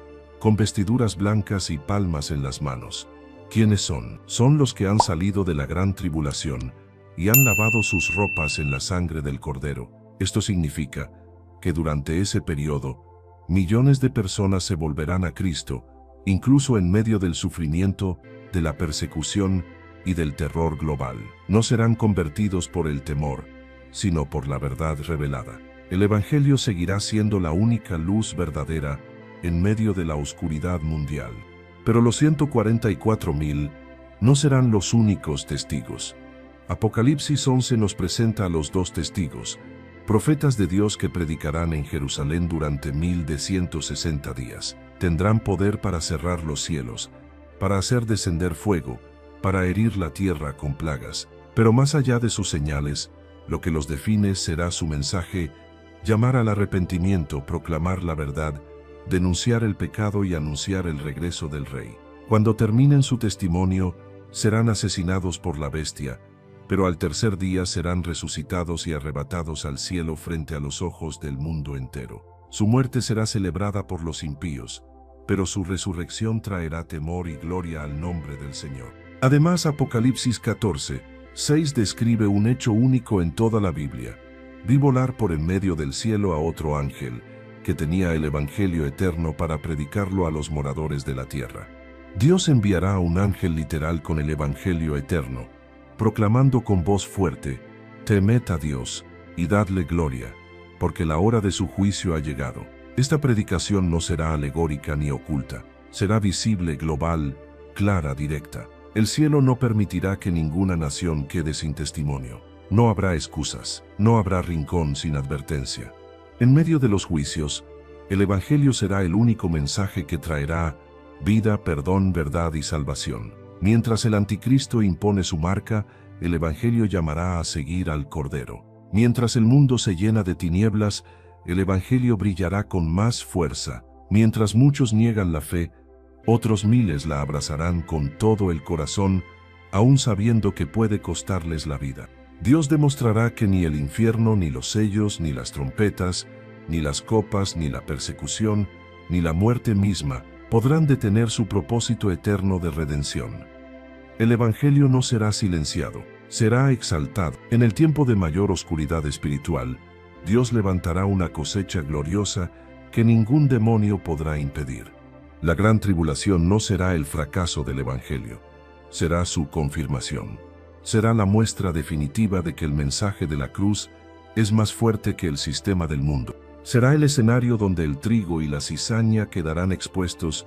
con vestiduras blancas y palmas en las manos. ¿Quiénes son? Son los que han salido de la gran tribulación y han lavado sus ropas en la sangre del Cordero. Esto significa que durante ese periodo, millones de personas se volverán a Cristo, incluso en medio del sufrimiento, de la persecución y del terror global. No serán convertidos por el temor, sino por la verdad revelada. El Evangelio seguirá siendo la única luz verdadera en medio de la oscuridad mundial. Pero los 144,000 no serán los únicos testigos. Apocalipsis 11 nos presenta a los dos testigos, profetas de Dios que predicarán en Jerusalén durante 1160 días. Tendrán poder para cerrar los cielos, para hacer descender fuego, para herir la tierra con plagas. Pero más allá de sus señales, lo que los define será su mensaje: llamar al arrepentimiento, proclamar la verdad, denunciar el pecado y anunciar el regreso del Rey. Cuando terminen su testimonio, serán asesinados por la bestia, pero al tercer día serán resucitados y arrebatados al cielo frente a los ojos del mundo entero. Su muerte será celebrada por los impíos, pero su resurrección traerá temor y gloria al nombre del Señor. Además, Apocalipsis 14, 6 describe un hecho único en toda la Biblia. Vi volar por en medio del cielo a otro ángel, que tenía el Evangelio eterno para predicarlo a los moradores de la tierra. Dios enviará a un ángel literal con el Evangelio eterno, proclamando con voz fuerte: temed a Dios y dadle gloria, porque la hora de su juicio ha llegado. Esta predicación no será alegórica ni oculta, será visible, global, clara, directa. El cielo no permitirá que ninguna nación quede sin testimonio. No habrá excusas, no habrá rincón sin advertencia. En medio de los juicios, el Evangelio será el único mensaje que traerá vida, perdón, verdad y salvación. Mientras el anticristo impone su marca, el Evangelio llamará a seguir al Cordero. Mientras el mundo se llena de tinieblas, el Evangelio brillará con más fuerza. Mientras muchos niegan la fe, otros miles la abrazarán con todo el corazón, aún sabiendo que puede costarles la vida. Dios demostrará que ni el infierno, ni los sellos, ni las trompetas, ni las copas, ni la persecución, ni la muerte misma podrán detener su propósito eterno de redención. El Evangelio no será silenciado, será exaltado. En el tiempo de mayor oscuridad espiritual, Dios levantará una cosecha gloriosa que ningún demonio podrá impedir. La gran tribulación no será el fracaso del Evangelio, será su confirmación. Será la muestra definitiva de que el mensaje de la cruz es más fuerte que el sistema del mundo. Será el escenario donde el trigo y la cizaña quedarán expuestos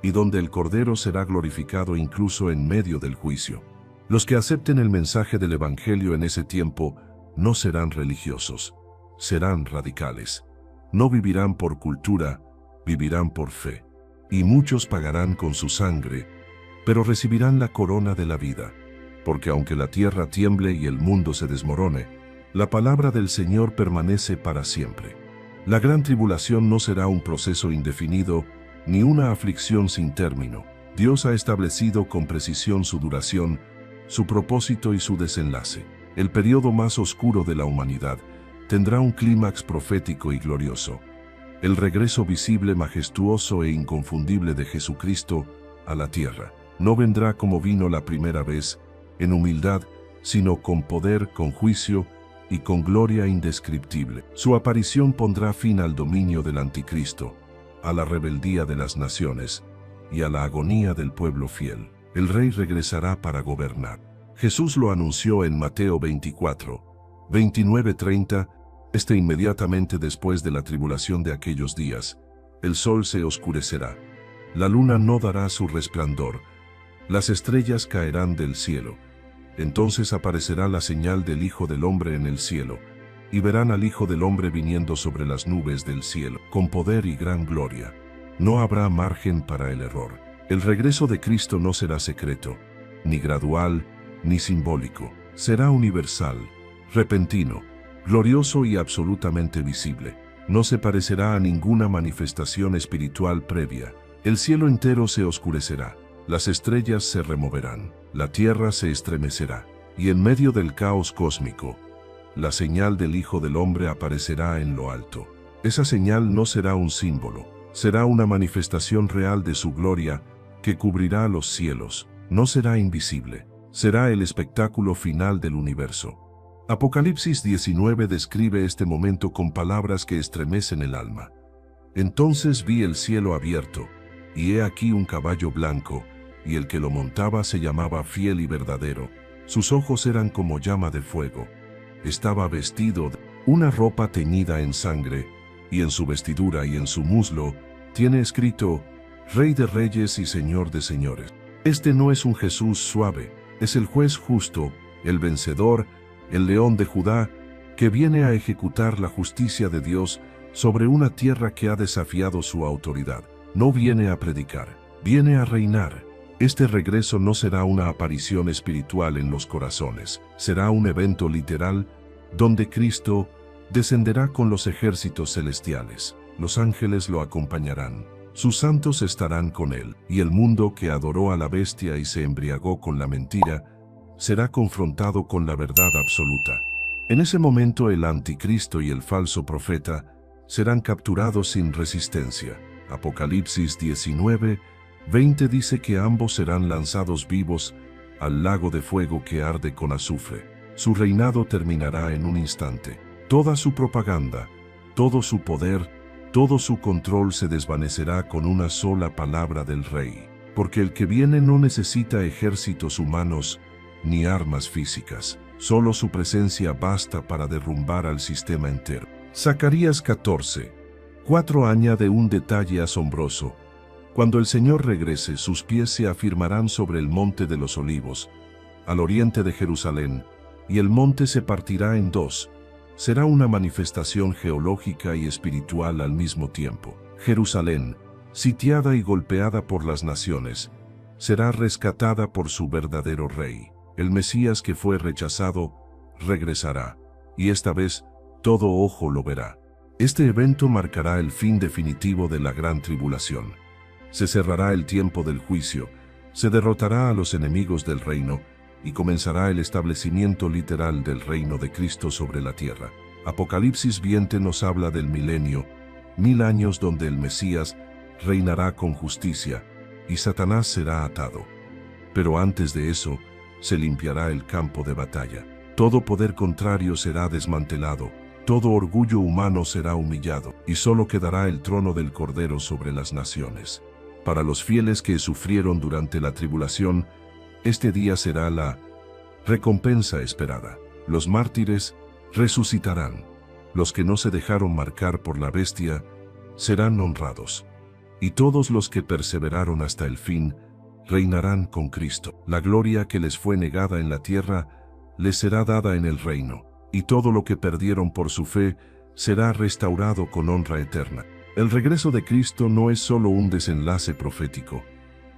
y donde el Cordero será glorificado incluso en medio del juicio. Los que acepten el mensaje del Evangelio en ese tiempo no serán religiosos, serán radicales. No vivirán por cultura, vivirán por fe. Y muchos pagarán con su sangre, pero recibirán la corona de la vida. Porque aunque la tierra tiemble y el mundo se desmorone, la palabra del Señor permanece para siempre. La gran tribulación no será un proceso indefinido, ni una aflicción sin término. Dios ha establecido con precisión su duración, su propósito y su desenlace. El periodo más oscuro de la humanidad tendrá un clímax profético y glorioso. El regreso visible, majestuoso e inconfundible de Jesucristo a la tierra. No vendrá como vino la primera vez, en humildad, sino con poder, con juicio y con gloria indescriptible. Su aparición pondrá fin al dominio del anticristo, a la rebeldía de las naciones y a la agonía del pueblo fiel. El rey regresará para gobernar. Jesús lo anunció en Mateo 24, 29-30, inmediatamente después de la tribulación de aquellos días, el sol se oscurecerá, la luna no dará su resplandor, las estrellas caerán del cielo. Entonces aparecerá la señal del Hijo del Hombre en el cielo, y verán al Hijo del Hombre viniendo sobre las nubes del cielo, con poder y gran gloria. No habrá margen para el error. El regreso de Cristo no será secreto, ni gradual, ni simbólico. Será universal, repentino, glorioso y absolutamente visible. No se parecerá a ninguna manifestación espiritual previa. El cielo entero se oscurecerá, las estrellas se removerán, la tierra se estremecerá, y en medio del caos cósmico, la señal del Hijo del Hombre aparecerá en lo alto. Esa señal no será un símbolo, será una manifestación real de su gloria que cubrirá los cielos. No será invisible, será el espectáculo final del universo. Apocalipsis 19 describe este momento con palabras que estremecen el alma. Entonces vi el cielo abierto, y he aquí un caballo blanco, y el que lo montaba se llamaba Fiel y Verdadero. Sus ojos eran como llama de fuego. Estaba vestido de una ropa teñida en sangre, y en su vestidura y en su muslo tiene escrito, Rey de Reyes y Señor de Señores. Este no es un Jesús suave, es el juez justo, el vencedor, el león de Judá, que viene a ejecutar la justicia de Dios sobre una tierra que ha desafiado su autoridad. No viene a predicar, viene a reinar. Este regreso no será una aparición espiritual en los corazones, será un evento literal donde Cristo descenderá con los ejércitos celestiales. Los ángeles lo acompañarán, sus santos estarán con él, y el mundo que adoró a la bestia y se embriagó con la mentira, será confrontado con la verdad absoluta. En ese momento el anticristo y el falso profeta serán capturados sin resistencia. Apocalipsis 19, 20 dice que ambos serán lanzados vivos al lago de fuego que arde con azufre. Su reinado terminará en un instante. Toda su propaganda, todo su poder, todo su control se desvanecerá con una sola palabra del rey. Porque el que viene no necesita ejércitos humanos ni armas físicas. Solo su presencia basta para derrumbar al sistema entero. Zacarías 14, 4 añade un detalle asombroso. Cuando el Señor regrese, sus pies se afirmarán sobre el monte de los olivos, al oriente de Jerusalén, y el monte se partirá en dos. Será una manifestación geológica y espiritual al mismo tiempo. Jerusalén, sitiada y golpeada por las naciones, será rescatada por su verdadero rey. El Mesías que fue rechazado, regresará, y esta vez, todo ojo lo verá. Este evento marcará el fin definitivo de la gran tribulación. Se cerrará el tiempo del juicio, se derrotará a los enemigos del reino, y comenzará el establecimiento literal del reino de Cristo sobre la tierra. Apocalipsis 20 nos habla del milenio, 1000 años donde el Mesías reinará con justicia, y Satanás será atado. Pero antes de eso, se limpiará el campo de batalla. Todo poder contrario será desmantelado, todo orgullo humano será humillado, y solo quedará el trono del Cordero sobre las naciones. Para los fieles que sufrieron durante la tribulación, este día será la recompensa esperada. Los mártires resucitarán. Los que no se dejaron marcar por la bestia serán honrados. Y todos los que perseveraron hasta el fin reinarán con Cristo. La gloria que les fue negada en la tierra les será dada en el reino, y todo lo que perdieron por su fe será restaurado con honra eterna. El regreso de Cristo no es solo un desenlace profético,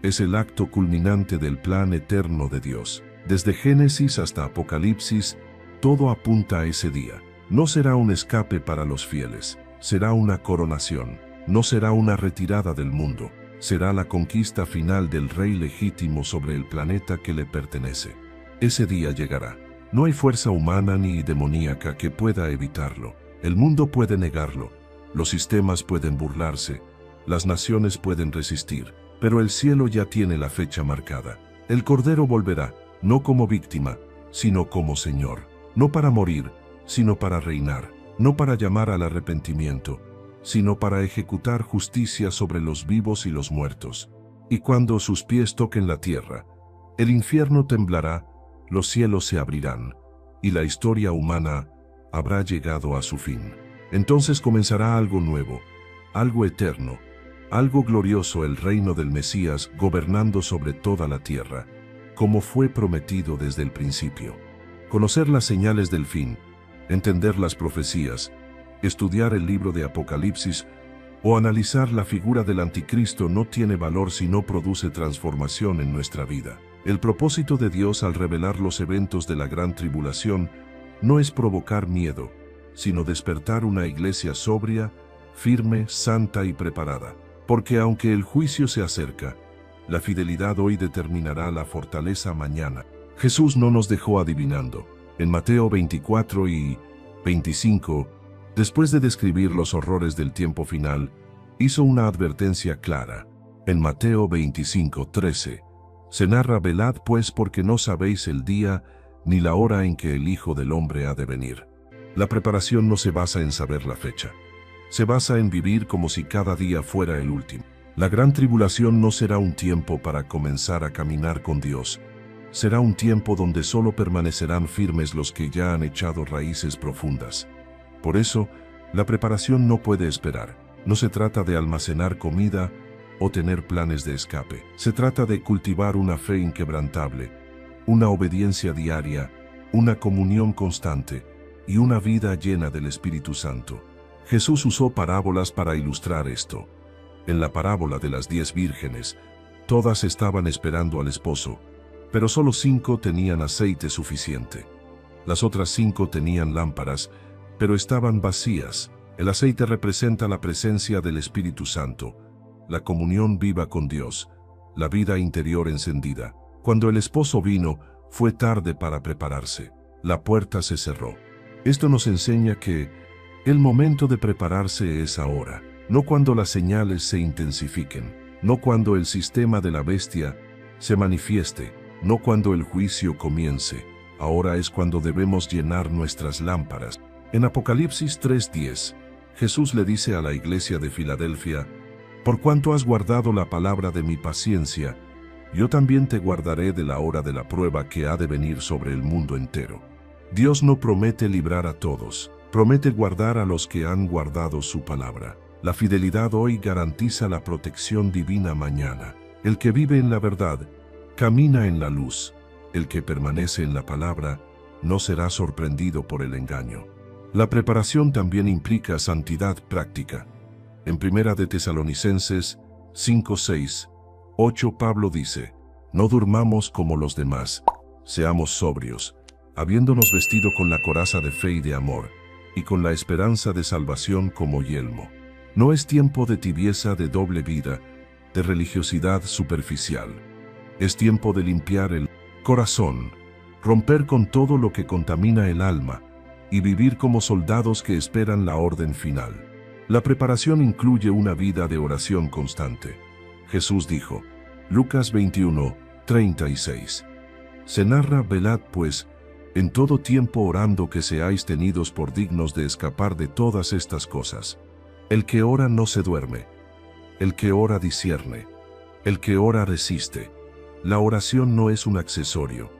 es el acto culminante del plan eterno de Dios. Desde Génesis hasta Apocalipsis, todo apunta a ese día. No será un escape para los fieles, será una coronación. No será una retirada del mundo, será la conquista final del Rey legítimo sobre el planeta que le pertenece. Ese día llegará. No hay fuerza humana ni demoníaca que pueda evitarlo. El mundo puede negarlo, los sistemas pueden burlarse, las naciones pueden resistir, pero el cielo ya tiene la fecha marcada. El Cordero volverá, no como víctima, sino como Señor. No para morir, sino para reinar. No para llamar al arrepentimiento, sino para ejecutar justicia sobre los vivos y los muertos. Y cuando sus pies toquen la tierra, el infierno temblará, los cielos se abrirán, y la historia humana habrá llegado a su fin. Entonces comenzará algo nuevo, algo eterno, algo glorioso, el reino del Mesías gobernando sobre toda la tierra, como fue prometido desde el principio. Conocer las señales del fin, entender las profecías, estudiar el libro de Apocalipsis o analizar la figura del anticristo no tiene valor si no produce transformación en nuestra vida. El propósito de Dios al revelar los eventos de la gran tribulación no es provocar miedo, sino despertar una iglesia sobria, firme, santa y preparada. Porque aunque el juicio se acerca, la fidelidad hoy determinará la fortaleza mañana. Jesús no nos dejó adivinando. En Mateo 24 y 25, después de describir los horrores del tiempo final, hizo una advertencia clara. En Mateo 25:13, se narra: velad pues, porque no sabéis el día ni la hora en que el Hijo del Hombre ha de venir. La preparación no se basa en saber la fecha. Se basa en vivir como si cada día fuera el último. La gran tribulación no será un tiempo para comenzar a caminar con Dios. Será un tiempo donde solo permanecerán firmes los que ya han echado raíces profundas. Por eso, la preparación no puede esperar. No se trata de almacenar comida o tener planes de escape. Se trata de cultivar una fe inquebrantable, una obediencia diaria, una comunión constante y una vida llena del Espíritu Santo. Jesús usó parábolas para ilustrar esto. En la parábola de las 10 vírgenes, todas estaban esperando al esposo, pero solo 5 tenían aceite suficiente. Las otras 5 tenían lámparas, pero estaban vacías. El aceite representa la presencia del Espíritu Santo, la comunión viva con Dios, la vida interior encendida. Cuando el esposo vino, fue tarde para prepararse. La puerta se cerró. Esto nos enseña que el momento de prepararse es ahora, no cuando las señales se intensifiquen, no cuando el sistema de la bestia se manifieste, no cuando el juicio comience. Ahora es cuando debemos llenar nuestras lámparas. En Apocalipsis 3:10, Jesús le dice a la iglesia de Filadelfia: por cuanto has guardado la palabra de mi paciencia, yo también te guardaré de la hora de la prueba que ha de venir sobre el mundo entero. Dios no promete librar a todos, promete guardar a los que han guardado su palabra. La fidelidad hoy garantiza la protección divina mañana. El que vive en la verdad, camina en la luz. El que permanece en la palabra, no será sorprendido por el engaño. La preparación también implica santidad práctica. En 1 de Tesalonicenses 5:6-8 Pablo dice: no durmamos como los demás, seamos sobrios, habiéndonos vestido con la coraza de fe y de amor, y con la esperanza de salvación como yelmo. No es tiempo de tibieza, de doble vida, de religiosidad superficial. Es tiempo de limpiar el corazón, romper con todo lo que contamina el alma, y vivir como soldados que esperan la orden final. La preparación incluye una vida de oración constante. Jesús dijo, Lucas 21:36. Se narra: velad pues, en todo tiempo orando, que seáis tenidos por dignos de escapar de todas estas cosas. El que ora no se duerme. El que ora discierne. El que ora resiste. La oración no es un accesorio,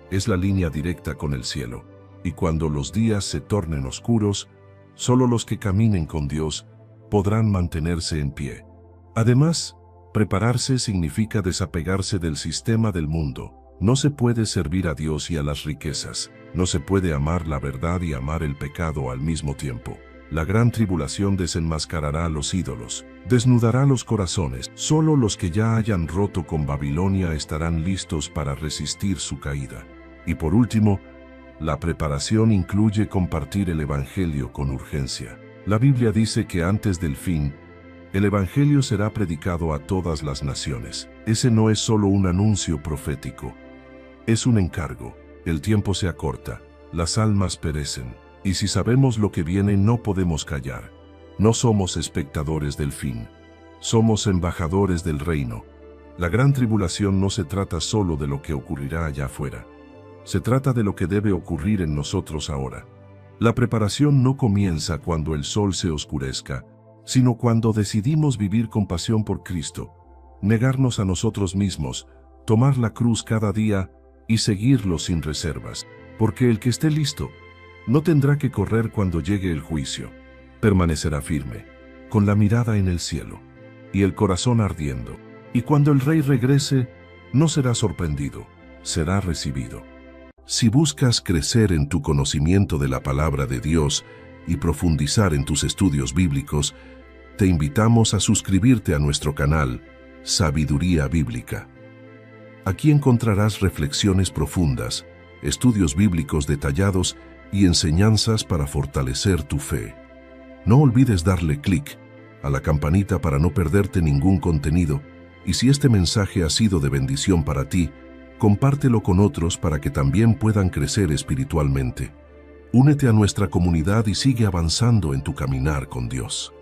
es la línea directa con el cielo. y cuando los días se tornen oscuros, solo los que caminen con Dios podrán mantenerse en pie. Además, prepararse significa desapegarse del sistema del mundo. No se puede servir a Dios y a las riquezas. No se puede amar la verdad y amar el pecado al mismo tiempo. La gran tribulación desenmascarará a los ídolos, desnudará los corazones. Solo los que ya hayan roto con Babilonia estarán listos para resistir su caída. Y por último, la preparación incluye compartir el Evangelio con urgencia. La Biblia dice que antes del fin, el Evangelio será predicado a todas las naciones. Ese no es solo un anuncio profético, es un encargo. El tiempo se acorta, las almas perecen, y si sabemos lo que viene no podemos callar. No somos espectadores del fin, somos embajadores del reino. La gran tribulación no se trata solo de lo que ocurrirá allá afuera, se trata de lo que debe ocurrir en nosotros ahora. La preparación no comienza cuando el sol se oscurezca, sino cuando decidimos vivir con pasión por Cristo, negarnos a nosotros mismos, tomar la cruz cada día y seguirlo sin reservas. Porque el que esté listo no tendrá que correr cuando llegue el juicio. Permanecerá firme, con la mirada en el cielo y el corazón ardiendo. Y cuando el Rey regrese, no será sorprendido, será recibido. Si buscas crecer en tu conocimiento de la palabra de Dios y profundizar en tus estudios bíblicos, te invitamos a suscribirte a nuestro canal Sabiduría Bíblica. Aquí encontrarás reflexiones profundas, estudios bíblicos detallados y enseñanzas para fortalecer tu fe. No olvides darle clic a la campanita para no perderte ningún contenido, y si este mensaje ha sido de bendición para ti, compártelo con otros para que también puedan crecer espiritualmente. Únete a nuestra comunidad y sigue avanzando en tu caminar con Dios.